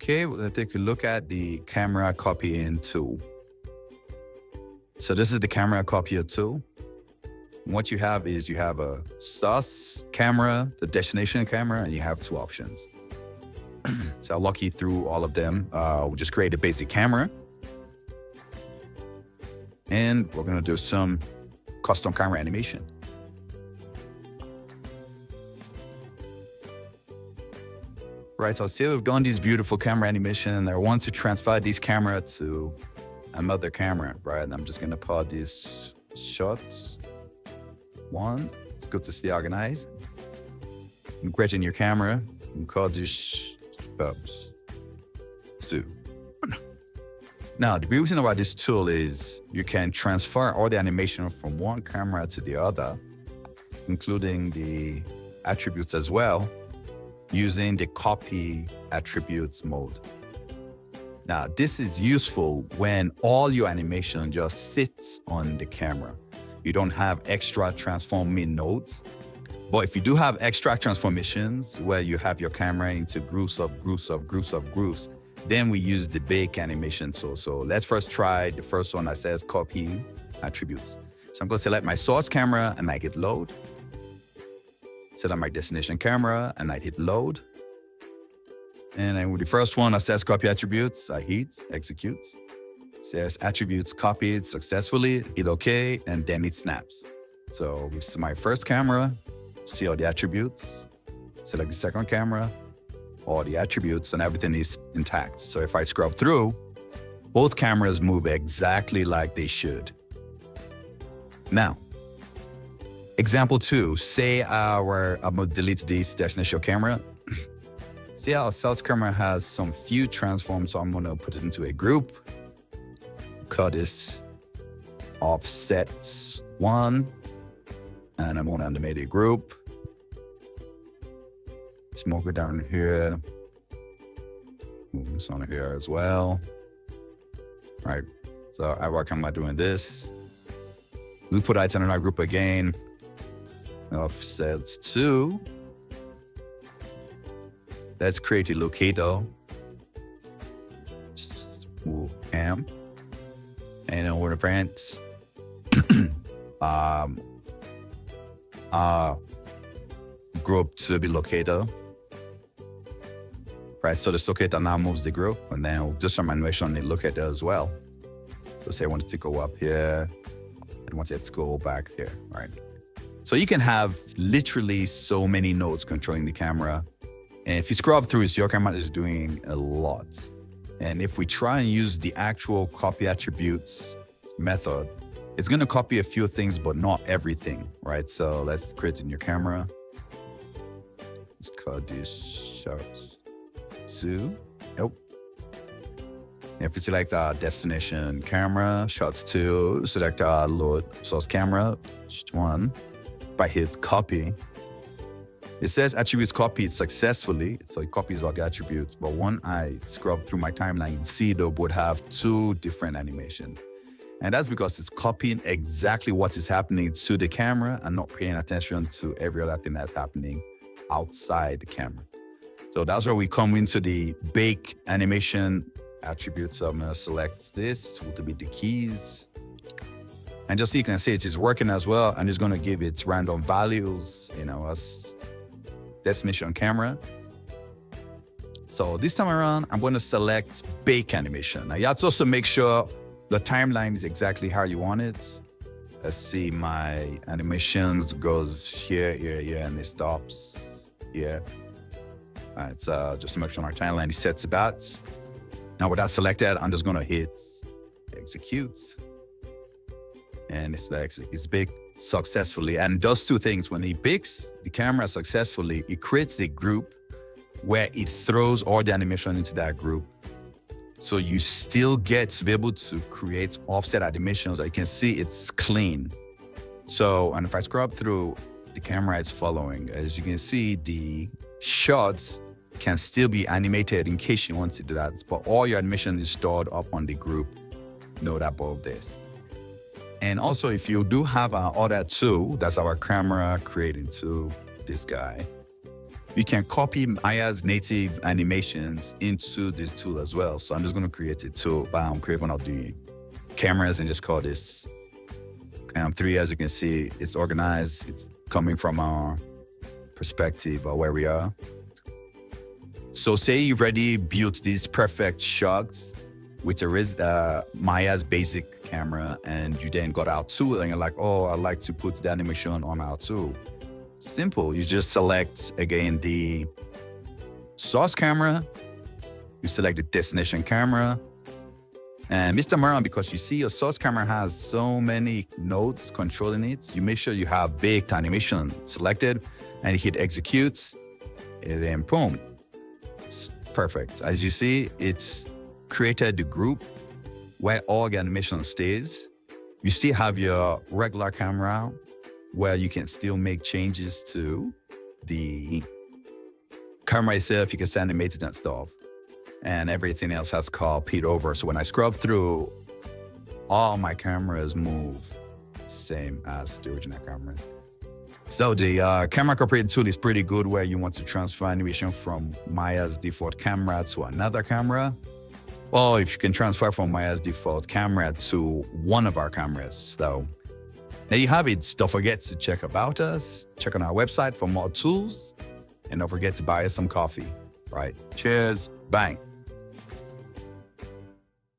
Okay, we're going to take a look at the camera copying tool. So this is the camera copier tool. What you have is you have a source camera, the destination camera, and you have two options. So I'll walk you through all of them. We'll just create a basic camera. And we're going to do some custom camera animation. Right, so see we've done these beautiful camera animation, and I want to transfer this camera to another camera, right? And I'm just going to put these shots. One, it's good to stay organized. You create in your camera, and call this two. Now, the beauty about this tool is you can transfer all the animation from one camera to the other, including the attributes as well, using the copy attributes mode. Now, this is useful when all your animation just sits on the camera. You don't have extra transforming nodes. But if you do have extra transformations where you have your camera into groups of groups, then we use the bake animation tool. So let's first try the first one that says copy attributes. So I'm going to select my source camera and I hit load. Set up my destination camera and I hit load. And then with the first one that says copy attributes, I hit execute. Says attributes copied successfully, hit OK, and then it snaps. So this is my first camera, see all the attributes, select the second camera, all the attributes, and everything is intact. So if I scrub through, both cameras move exactly like they should. Now, example 2, say I'm going to delete this destination camera. See our source camera has some few transforms, so I'm going to put it into a group. Call this offset 1, and I'm going to animate a group. Smoke it down here. Move this on here as well. All right, so I work on doing this. We'll put item in our group again. Offsets 2. Let's create a locator. Move M. And then we're going to group to be locator. Right, so this locator now moves the group, and then we'll do some animation on the locator as well. So say I want it to go up here, and want it to go back here, right? So you can have literally so many nodes controlling the camera. And if you scrub through, your camera is doing a lot. And if we try and use the actual copy attributes method, it's going to copy a few things, but not everything, right? So let's create a new camera. Let's call this shots 2. Nope. If we select our destination camera, shots 2, select our load source camera, 1. If I hit copy, it says attributes copied successfully, so it copies all the attributes. But when I scrub through my timeline, Tissot would have 2 different animations. And that's because it's copying exactly what is happening to the camera and not paying attention to every other thing that's happening outside the camera. So that's where we come into the bake animation attributes. So I'm going to select this, to be the keys. And just so you can see it is working as well. And it's going to give it random values, as destination camera. So this time around, I'm going to select bake animation. Now you have to also make sure the timeline is exactly how you want it. Let's see, my animations goes here, and it stops here. All right, so just to make sure our timeline is set to that. Now with that selected, I'm just going to hit execute. And it's baked successfully, and does 2 things. When it bakes the camera successfully, it creates a group where it throws all the animation into that group. So you still get to be able to create offset animations. You can see it's clean. So, and if I scrub through, the camera is following. As you can see, the shots can still be animated in case you want to do that. But all your animation is stored up on the group node above this. And also, if you do have our other tool, that's our camera creating tool, this guy. you can copy Maya's native animations into this tool as well. So I'm just going to create a tool. Create one of the cameras and just call this cam 3. As you can see, it's organized. It's coming from our perspective of where we are. So say you've already built these perfect shots with Maya's basic camera, and you then got our tool and you're like, oh, I'd like to put the animation on our tool. Simple. You just select, again, the source camera. You select the destination camera. And Mr. Moran, because you see your source camera has so many nodes controlling it, you make sure you have baked animation selected and hit execute, and then boom. It's perfect. As you see, it's created the group where all the animation stays. You still have your regular camera where you can still make changes to the camera itself. You can send animate and stuff, and everything else has copied over. So when I scrub through, all my cameras move same as the original camera. So the camera copier tool is pretty good where you want to transfer animation from Maya's default camera to another camera. Or if you can transfer from Maya's default camera to one of our cameras. So there you have it. Don't forget to check about us, check on our website for more tools, and don't forget to buy us some coffee. Right? Cheers. Bang.